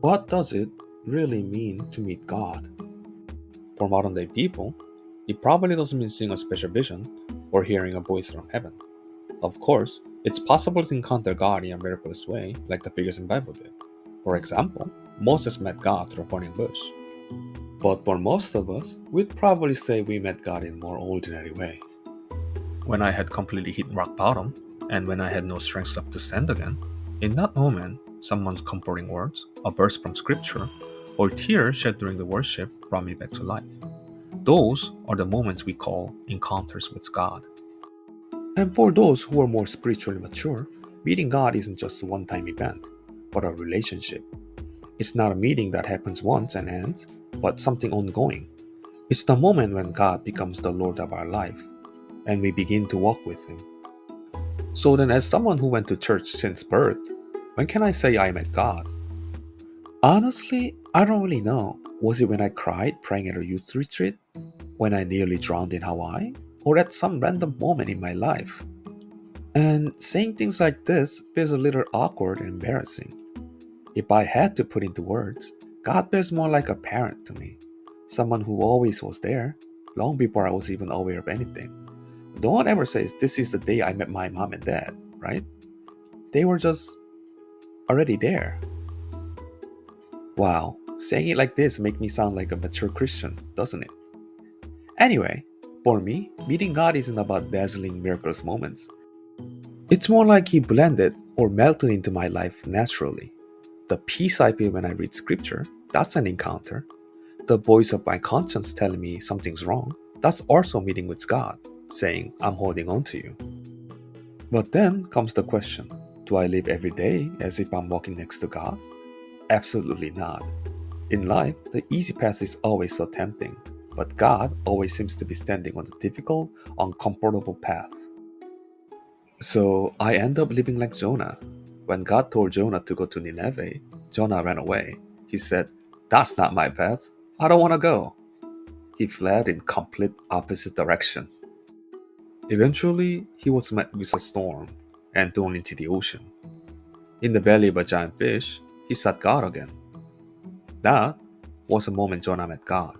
What does it really mean to meet God? For modern day people, it probably doesn't mean seeing a special vision or hearing a voice from heaven. Of course, it's possible to encounter God in a miraculous way, like the figures in the Bible did. For example, Moses met God through a burning bush. But for most of us, we'd probably say we met God in a more ordinary way. When I had completely hit rock bottom, and when I had no strength left to stand again, in that moment, someone's comforting words, a verse from scripture, or tears shed during the worship brought me back to life. Those are the moments we call encounters with God. And for those who are more spiritually mature, meeting God isn't just a one-time event, but a relationship. It's not a meeting that happens once and ends, but something ongoing. It's the moment when God becomes the Lord of our life, and we begin to walk with Him. So then, as someone who went to church since birth, when can I say I met God? Honestly, I don't really know. Was it when I cried praying at a youth retreat? When I nearly drowned in Hawaii? Or at some random moment in my life? And saying things like this feels a little awkward and embarrassing. If I had to put into words, God feels more like a parent to me. Someone who always was there, long before I was even aware of anything. No one ever says, this is the day I met my mom and dad, right? They were just already there. Wow, saying it like this makes me sound like a mature Christian, doesn't it? Anyway, for me, meeting God isn't about dazzling miraculous moments. It's more like He blended or melted into my life naturally. The peace I feel when I read scripture, that's an encounter. The voice of my conscience telling me something's wrong, that's also meeting with God, saying, I'm holding on to you. But then comes the question, do I live every day as if I'm walking next to God? Absolutely not. In life, the easy path is always so tempting, but God always seems to be standing on the difficult, uncomfortable path. So I end up living like Jonah. When God told Jonah to go to Nineveh, Jonah ran away. He said, that's not my path. I don't want to go. He fled in complete opposite direction. Eventually, he was met with a storm and thrown into the ocean. In the belly of a giant fish, he sought God again. That was the moment Jonah met God.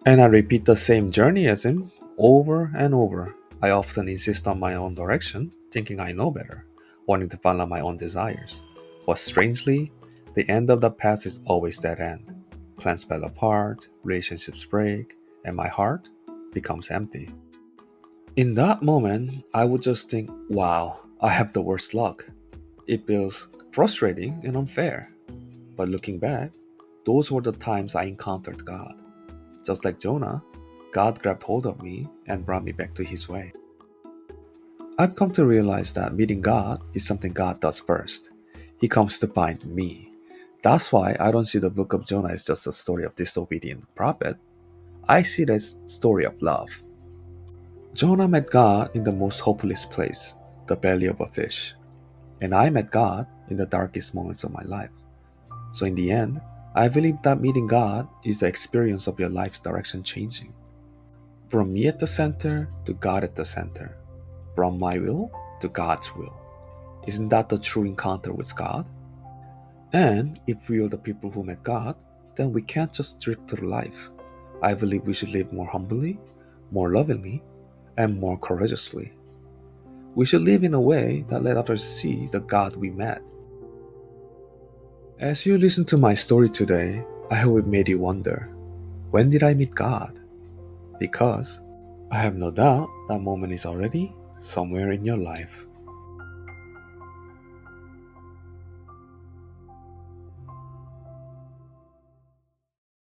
And I repeat the same journey as him over and over. I often insist on my own direction, thinking I know better, wanting to follow my own desires. But strangely, the end of the path is always that end. Plans fall apart, relationships break, and my heart becomes empty. In that moment, I would just think, wow, I have the worst luck. It feels frustrating and unfair. But looking back, those were the times I encountered God. Just like Jonah, God grabbed hold of me and brought me back to His way. I've come to realize that meeting God is something God does first. He comes to find me. That's why I don't see the book of Jonah as just a story of disobedient prophet. I see it as a story of love. Jonah met God in the most hopeless place, the belly of a fish. And I met God in the darkest moments of my life. So in the end, I believe that meeting God is the experience of your life's direction changing. From me at the center to God at the center. From my will to God's will. Isn't that the true encounter with God? And if we are the people who met God, then we can't just drift through life. I believe we should live more humbly, more lovingly, and more courageously. We should live in a way that let others see the God we met. As you listen to my story today, I hope it made you wonder, when did I meet God? Because I have no doubt that moment is already somewhere in your life.